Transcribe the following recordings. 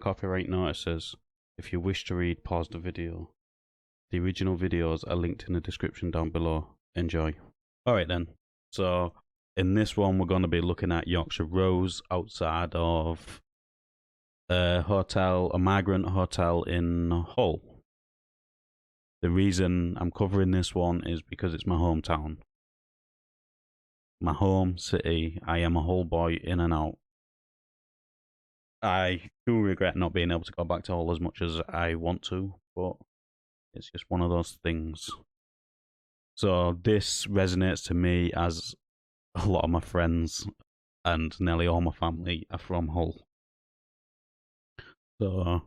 copyright notices. If you wish to read, pause the video. The original videos are linked in the description down below. Enjoy. Alright then, so in this one we're going to be looking at Yorkshire Rose outside of a migrant hotel in Hull. The reason I'm covering this one is because it's my hometown. My home city. I am a Hull boy in and out. I do regret not being able to go back to Hull as much as I want to, but it's just one of those things. So this resonates to me as a lot of my friends and nearly all my family are from Hull. So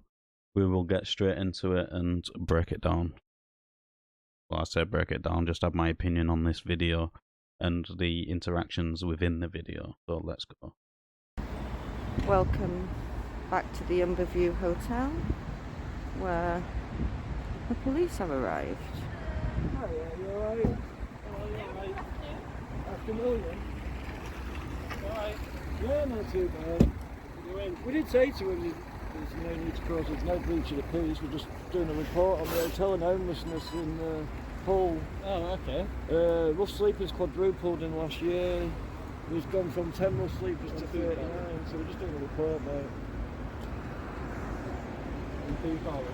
we will get straight into it and break it down. Well, I say break it down, just have my opinion on this video and the interactions within the video. So let's go. Welcome back to the Umberview Hotel, where the police have arrived. Oh yeah, you alright? Oh, you alright? Afternoon, yeah? Alright. Yeah, not too bad. We did say to him there's no need to cause, there's no breach of the peace, we're just doing a report on the hotel and homelessness in Hull. Oh, okay. Rough sleepers quadrupled in the last year. We've gone from 10 rough sleepers to 39, so we're just doing a report, mate. And who you calling?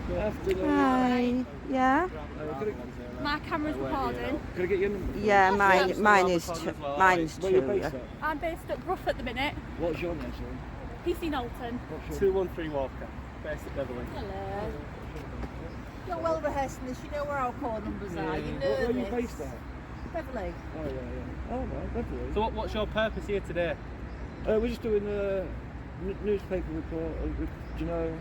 Good afternoon. Hi. Yeah? My camera's recording. Can I get your number? Yeah, mine is Where you too. based Yeah. at? I'm based at Rough at the minute. What's your name, sorry? PC Knowlton. What's your 213 Walker, based at Beverley. Hello. You're well rehearsed in this, you know where our call numbers are, you know Where are you this. based at? Beverley. Oh yeah. Oh right, definitely. So what's your purpose here today? We're just doing a newspaper report, do you know,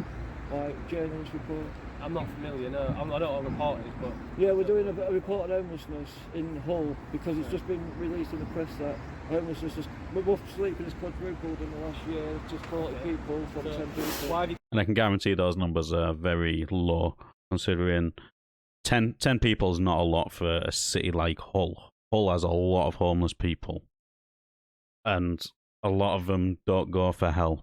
like journalist report. I'm not familiar, no. I don't know what a report is, but... Yeah, we're doing a report on homelessness in Hull because it's just been released in the press that homelessness is, rough sleeping has quadrupled in the last year to 40 people from 10 people. Why do you... And I can guarantee those numbers are very low, considering 10 people is not a lot for a city like Hull. Hull has a lot of homeless people, and a lot of them don't go for help.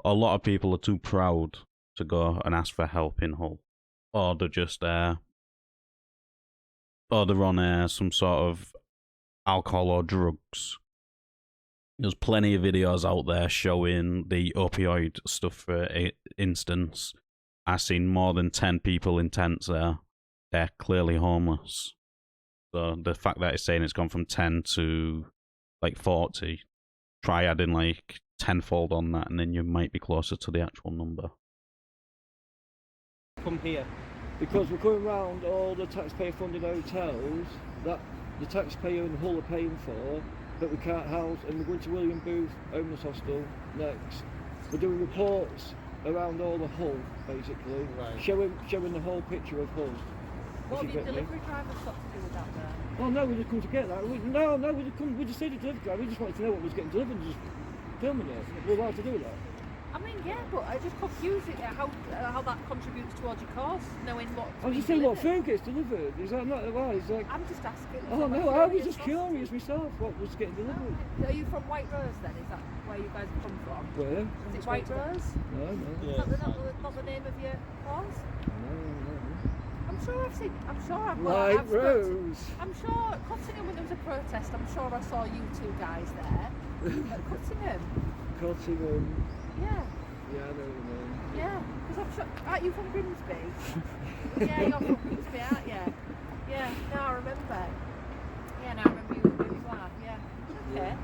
A lot of people are too proud to go and ask for help in Hull, or they're just or they're on some sort of alcohol or drugs. There's plenty of videos out there showing the opioid stuff, for instance. I've seen more than 10 people in tents there. They're clearly homeless. So the fact that it's saying it's gone from 10 to like 40, try adding like tenfold on that, and then you might be closer to the actual number. come here? Because we're going round all the taxpayer funded hotels that the taxpayer in Hull are paying for, but we can't house, and we're going to William Booth Homeless Hostel next. We're doing reports around all the Hull, basically, Right. showing the whole picture of Hull. What If have you your get me. delivery drivers got to do with that there? Oh no, we just come to get that. We just see the delivery guy. We just wanted to know what was getting delivered and just filming it. We're allowed to do that. I mean, yeah, but I just confused it how that contributes towards your course, knowing what. I was just saying what food gets delivered. Is that not right? It's like, I'm just asking. oh no, I was just curious myself what was getting delivered. Are you from White Rose then? Is that where you guys have come from? Where? Is it White Rose? No. Is that not the name of your course? I'm sure I've seen. I'm sure I've. White I've Rose. I'm sure Cottingham, when there was a protest, I'm sure I saw you two guys there. At Cottingham. Cottingham. Yeah. Yeah, I know what you mean. Yeah, because I'm sure. Aren't you from Grimsby? Yeah, you're from Grimsby, aren't you? Yeah, no, I remember. Yeah, no, I remember who you are. Yeah. Okay.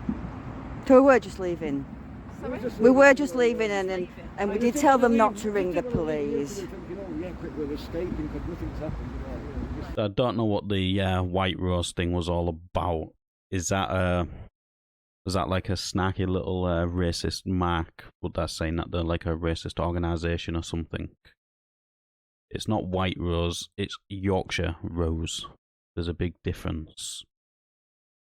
So we were just leaving. Sorry? We were just leaving, and we did tell them not to Just ring the didn't wanna leave, police. thinking, oh yeah, quick, we're escaping because nothing's happened. Just, I don't know what the White Rose thing was all about. Is that was that like a snacky little racist mark? Would that saying that they're like a racist organisation or something? It's not White Rose, it's Yorkshire Rose. There's a big difference.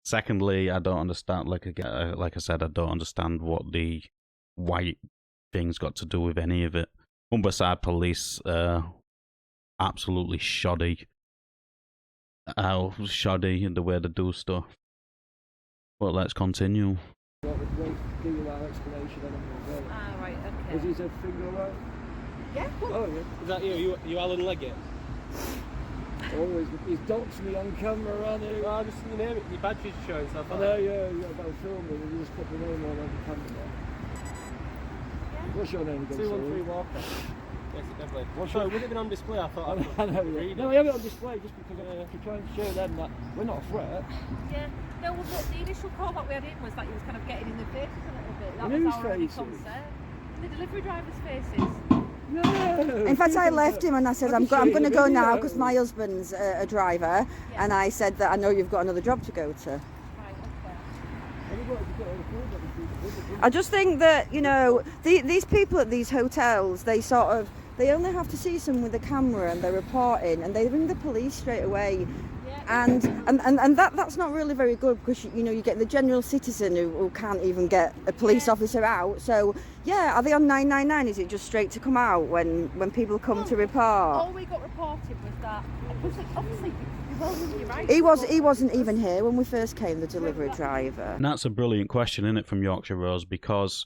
Secondly, I don't understand, like I said, I don't understand what the white thing's got to do with any of it. Humberside police, absolutely shoddy. how shoddy and the way they do stuff. But let's continue. What would give you that explanation anyway? Ah, right, okay. Is his everything alright? Yeah, cool. Oh yeah. Is that you Alan Leggett? Always. He's doxed me on camera, aren't he? Well, just your name, your badge is showing, so I I thought. know, yeah, you got about filming and you just put the name on the camera there. What's your name again? 213 Walker. Yes, definitely. What's Sorry, your- would it have been on display? I thought I know, yeah. read No, it. we have it on display just because I'm trying to show them that we're not a threat. Yeah. No, well, the initial call that we had in was that he was kind of getting in the faces a little bit. That In was whose our only faces? concern. In the delivery driver's faces. No. In fact, I left him and I said, I I'm can see going to the go now video. because my husband's a driver. Yeah. And I said that I know you've got another job to go to. Right, okay. I just think that, you know, these people at these hotels, they they only have to see someone with a camera and they're reporting and they ring the police straight away. Yeah. And that's not really very good because, you know, you get the general citizen who can't even get a police officer out. So, yeah, are they on 999? Is it just straight to come out when people come to report? All we got reported was that, obviously, you're well within your rights. He wasn't even here when we first came, the delivery driver. And that's a brilliant question, isn't it, from Yorkshire Rose? Because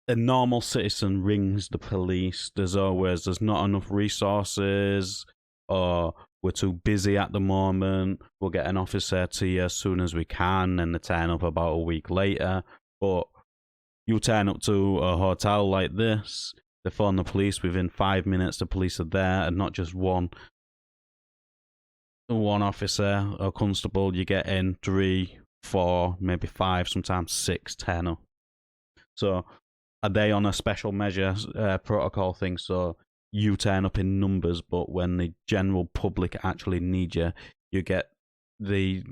a normal citizen rings the police. There's not enough resources, or we're too busy at the moment. We'll get an officer to you as soon as we can, and they turn up about a week later. But you turn up to a hotel like this, they phone the police within 5 minutes. The police are there, and not just one officer or constable. You get in 3, 4, maybe 5, sometimes 6 turn up. So are they on a special measure protocol thing? So you turn up in numbers, but when the general public actually need you, you get the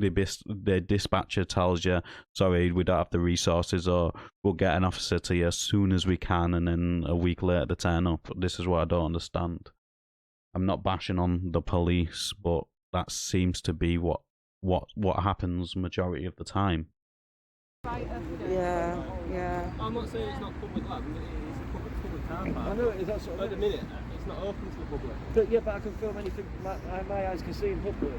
dispatcher tells you, sorry, we don't have the resources, or we'll get an officer to you as soon as we can, and then a week later they turn up. This is what I don't understand. I'm not bashing on the police, but that seems to be what happens majority of the time. Right, okay. Yeah. I'm not saying it's not public land, it's a public car I park. know it is, that's what I At the mean. minute, it's not open to the public. But yeah, but I can film anything my eyes can see in public.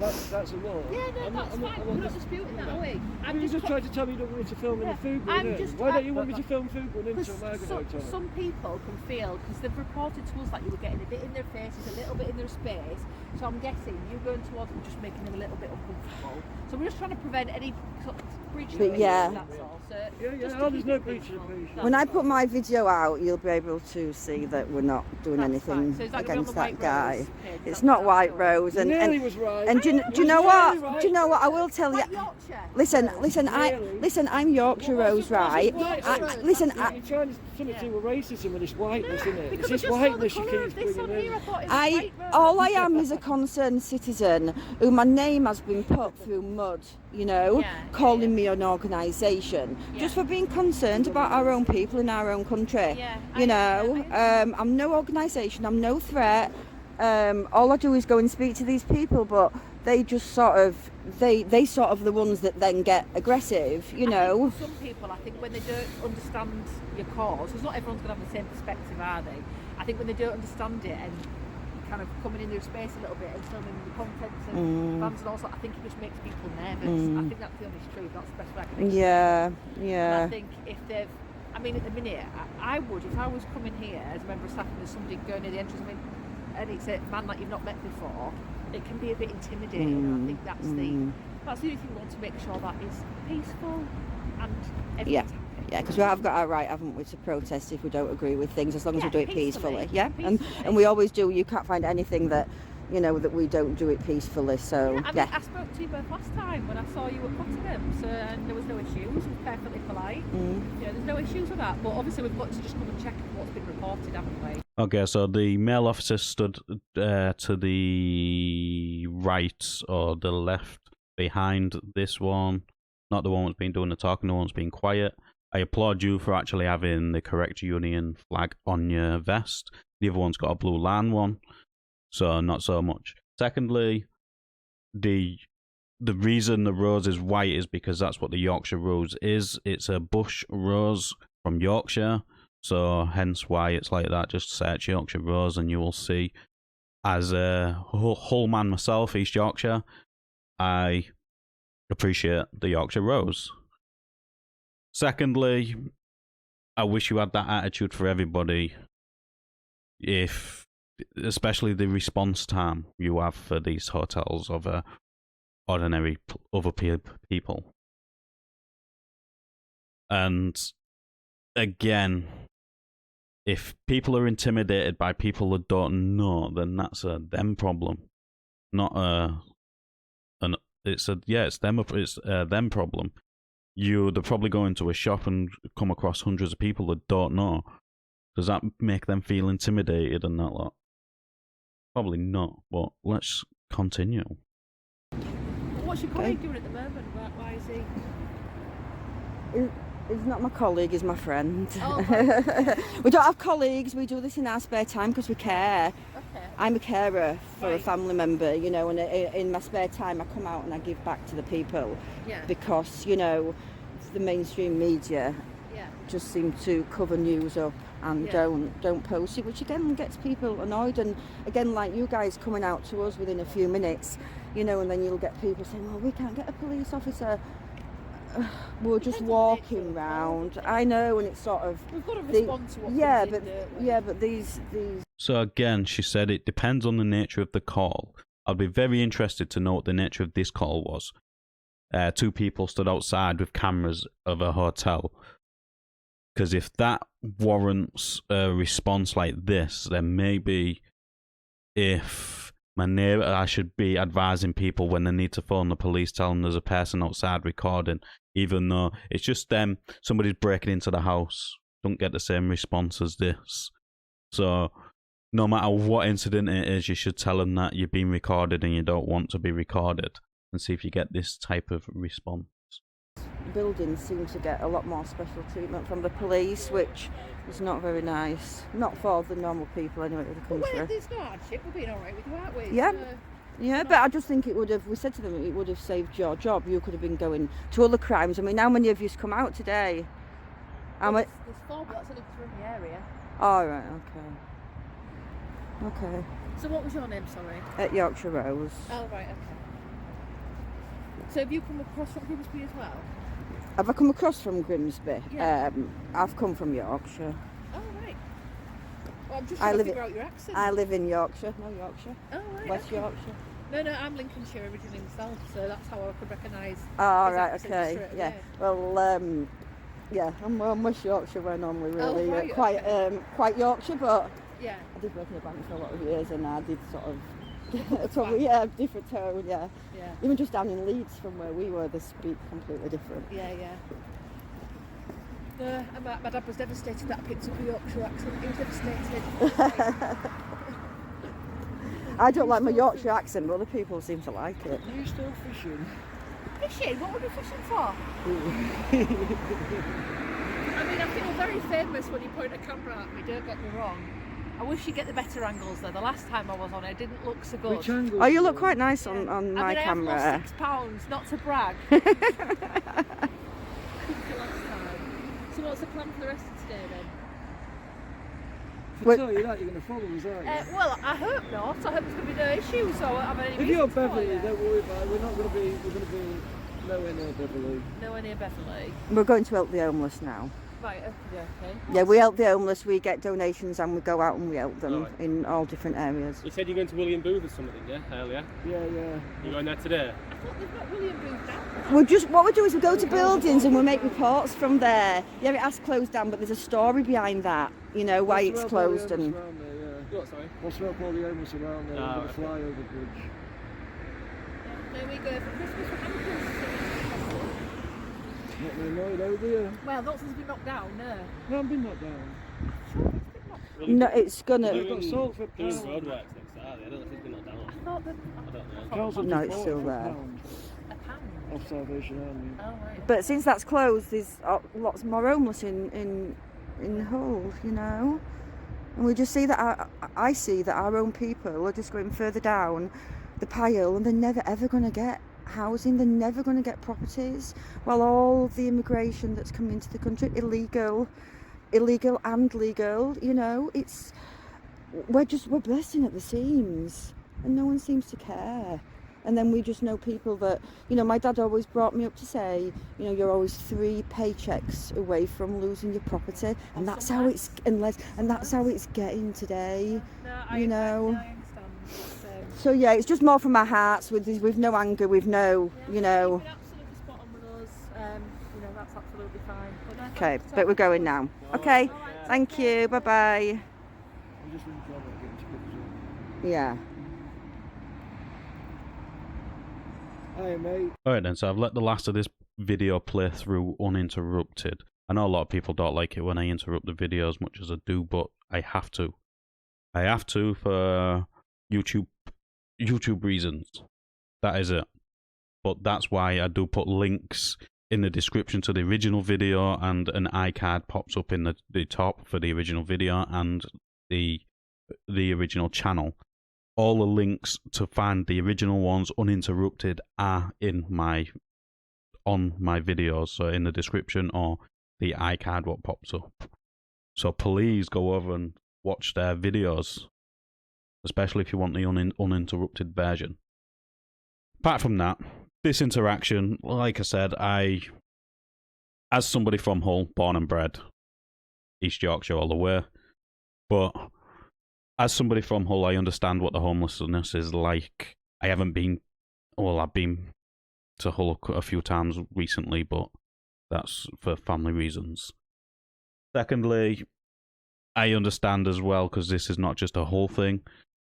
That's a law. Yeah, no, that's fine. We're not disputing that, are we? You just tried to tell me you don't want me to film in the food one, I'm innit? just- Why don't you want me to film food one into Because a Margaret hotel? some people can feel, because they've reported to us that you were getting a bit in their faces, a little bit in their space. So I'm guessing you going towards them just making them a little bit uncomfortable. So we're just trying to prevent any sort of breach of But peace, yeah. that's all. So Yeah, just oh, to there's keep no it breach of peaceful. peace. That's When I all. put my video out, you'll be able to see that we're not doing That's anything fine. So is that gonna be on against the that White guy. Rose page? It's That's not what White I'm Rose, You nearly was right. and do you know You what? nearly right. Do you know what? I will tell you. Like Yorkshire. Listen, I'm Yorkshire Rose, right? Listen, You're trying to something to do with racism with this whiteness, isn't it? Because It's this I just saw the whiteness you colour of keep this on bringing here, I in. thought it was White Rose. all I am is a concerned citizen who my name has been put through mud, you know, Yeah, calling me an organisation, just for being concerned about our own people in our own country. Yeah, You know, I'm no organisation, I'm no threat. All I do is go and speak to these people, but they just sort of, they sort of the ones that then get aggressive, you know. Some people, I think, when they don't understand your cause, because not everyone's going to have the same perspective, are they? I think when they don't understand it and kind of coming in their space a little bit and filming the contents and fans and all that, I think it just makes people nervous. I think that's the honest truth. That's the best way I can explain it. And I think if they've, I mean, at the minute, I would, if I was coming here as a member of staff and there's somebody going near the entrance, I mean, and it's a man that you've not met before, it can be a bit intimidating. And I think that's the only thing we want to make sure that is peaceful and everything's happy. Yeah, because we have got our right, haven't we, to protest if we don't agree with things, as long as we Yeah, do it peacefully. peacefully. Yeah, and Peacefully. we always do. You can't find anything that, you know, that we don't do it peacefully. So I mean, I spoke to you both last time when I saw you at Cottingham, so and there was no issues. It was perfectly polite. Yeah, there's no issues with that. But obviously, we've got to just come and check what's been reported, haven't we? Okay, so the male officer stood to the right or the left behind this one, not the one that's been doing the talking, the one that's been quiet. I applaud you for actually having the correct union flag on your vest. The other one's got a blue line one, so not so much. Secondly, the reason the rose is white is because that's what the Yorkshire Rose is. It's a bush rose from Yorkshire, so hence why it's like that. Just search Yorkshire Rose and you will see. as a Hull man myself, East Yorkshire, I appreciate the Yorkshire Rose. Secondly, I wish you had that attitude for everybody, especially the response time you have for these hotels of ordinary other people. And again, if people are intimidated by people that don't know, then that's a them problem, not it's a them problem. They're probably going to a shop and come across hundreds of people that don't know. Does that make them feel intimidated and that lot? Probably not, but let's continue. What's your colleague doing at the moment? Why is he? He's not my colleague, he's my friend. Oh, right. We don't have colleagues, we do this in our spare time because we care. Okay. I'm a carer for a Right. family member, you know, and in my spare time I come out and I give back to the people. Yeah. Because, you know, the mainstream media Yeah. just seem to cover news up and Yeah. don't post it, which again gets people annoyed. And again, like you guys coming out to us within a few minutes, you know, and then you'll get people saying, well, we can't get a police officer. We're just Depends on the nature walking of the round. call. I know, and it's sort of We've got to respond to what yeah, comes but in, don't we? yeah, but these So again, she said it depends on the nature of the call. I'd be very interested to know what the nature of this call was. Two people stood outside with cameras of a hotel. Because if that warrants a response like this, then maybe if my neighbour, I should be advising people when they need to phone the police, tell them there's a person outside recording, even though it's just them, somebody's breaking into the house. Don't get the same response as this. So no matter what incident it is, you should tell them that you're being recorded and you don't want to be recorded, and see if you get this type of response. buildings seem to get a lot more special treatment from the police, which is not very nice. Not for the normal people anyway of the But country. wait, there's no hardship. We're being all right with you, aren't we? Yeah. So, Yeah, but I just think it would have, we said to them, it would have saved your job. You could have been going to other crimes. I mean, how many of you's come out today? How well, much? there's 4, but that's only from the area. All right, okay. So what was your name, sorry? At Yorkshire Rose. Oh, right, okay. So have you come across from Grimsby as well? Have I come across from Grimsby? Yeah. I've come from Yorkshire. Oh, right. Well, I'm just I trying to live figure out your accent. I live in Yorkshire. No, Yorkshire. Oh, right. West okay. Yorkshire. No, I'm Lincolnshire originally myself, so that's how I could recognise. Oh, his right, accent okay. straight Yeah. away. Well, yeah, I'm West Yorkshire where normally really right, quite Yorkshire, but Yeah. I did work in a bank for a lot of years and I did sort of Different probably different tone, yeah. Yeah. Even just down in Leeds from where we were, they speak completely different. Yeah. No, and my dad was devastated that I picked up a Yorkshire accent. He was devastated. I don't like my Yorkshire accent, but other people seem to like it. Are you still fishing? Fishing? What were you fishing for? I mean, I feel very famous when you point a camera at me, don't get me wrong. I wish you'd get the better angles though. The last time I was on it didn't look so good. Which angle? Oh, you look quite nice on I my mean, camera. I have lost 6 pounds, not to brag. Since the last time. So what's the plan for the rest of today then? If I tell you that, you're going to follow us, aren't you? Well, I hope not. I hope there's going to be no issues. So I mean, If you're Beverly, don't worry about it. We're going to be nowhere near Beverly. nowhere near Beverly. We're going to help the homeless now. Right, okay. Yeah, we help the homeless, we get donations and we go out and we help them Right. in all different areas. You said you're going to William Booth or something, yeah, earlier? Yeah. You going there today? I thought they've got William Booth now. What we do is we go to buildings and we make reports from there. Yeah, it has closed down, but there's a story behind that, you know, why it's closed and... What, sorry? What's up all the homeless around there? Ah, We're going to fly over the bridge. There we go for Christmas for Hamptons. Not very annoyed over you. Well, not since it's been knocked down, no. I haven't been knocked down. No, it's gonna... They've got salt for Doing pound. roadworks next to I don't know if it's been knocked down. I thought that I don't know. Council No, for it's still 40 there. pound a pound. Off Salvation Army. Oh, right. But since that's closed, there's lots more homeless in Hull, you know? And we just see that, I see that our own people are just going further down the pile and they're never ever going to get housing, they're never going to get properties. While all the immigration that's coming into the country, illegal and legal, you know, we're bursting at the seams, and no one seems to care. And then we just know people that, you know, my dad always brought me up to say, you know, you're always 3 paychecks away from losing your property, and that's how it's how it's getting today. You know. I understand. So yeah, it's just more from our hearts, with no anger, with no, you know. You've been absolutely spot on with us. You know, that's absolutely fine. But no, Okay, thanks for but we're talking going to us. now. Okay, All right, thank you. Bye bye. I'm just really glad I'm getting to good as well. Yeah. Hi, mate. Alright then, so I've let the last of this video play through uninterrupted. I know a lot of people don't like it when I interrupt the video as much as I do, but I have to. I have to for YouTube reasons. That is it. But that's why I do put links in the description to the original video, and an iCard pops up in the top for the original video and the original channel. All the links to find the original ones uninterrupted are on my videos, so in the description or the iCard what pops up. So please go over and watch their videos, especially if you want the uninterrupted version. Apart from that, this interaction, like I said, as somebody from Hull, born and bred, East Yorkshire all the way, but as somebody from Hull, I understand what the homelessness is like. I've been to Hull a few times recently, but that's for family reasons. Secondly, I understand as well, because this is not just a Hull thing.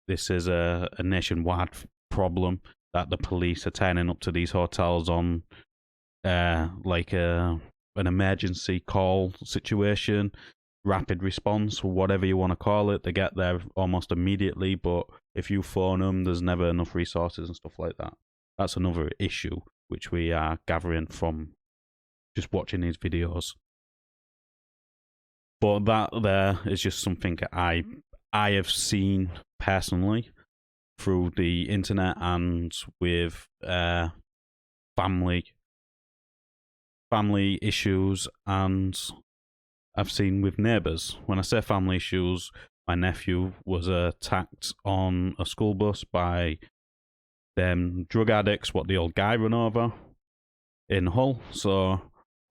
This is a nationwide problem, that the police are turning up to these hotels on like an emergency call situation, rapid response, or whatever you want to call it. They get there almost immediately, but if you phone them, there's never enough resources and stuff like that. That's another issue which we are gathering from just watching these videos. But that there is just something I have seen personally through the internet and with family issues, and I've seen with neighbours. When I say family issues, my nephew was attacked on a school bus by them drug addicts, what the old guy run over in Hull. So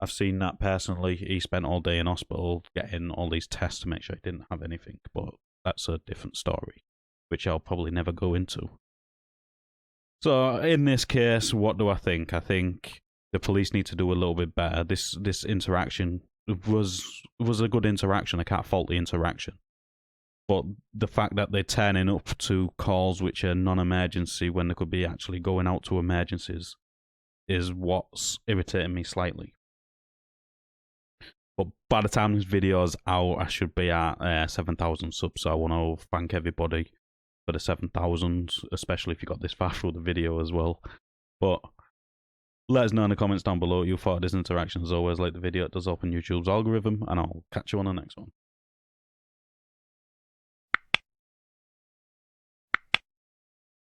I've seen that personally. He spent all day in hospital getting all these tests to make sure he didn't have anything, but that's a different story, which I'll probably never go into. So in this case, what do I think? I think the police need to do a little bit better. This interaction was a good interaction. I can't fault the interaction. But the fact that they're turning up to calls which are non-emergency when they could be actually going out to emergencies is what's irritating me slightly. But by the time this video is out, I should be at 7,000 subs. So I want to thank everybody for the 7,000, especially if you got this far through the video as well. But let us know in the comments down below what you thought of this interaction. As always, like the video, it does open YouTube's algorithm, and I'll catch you on the next one.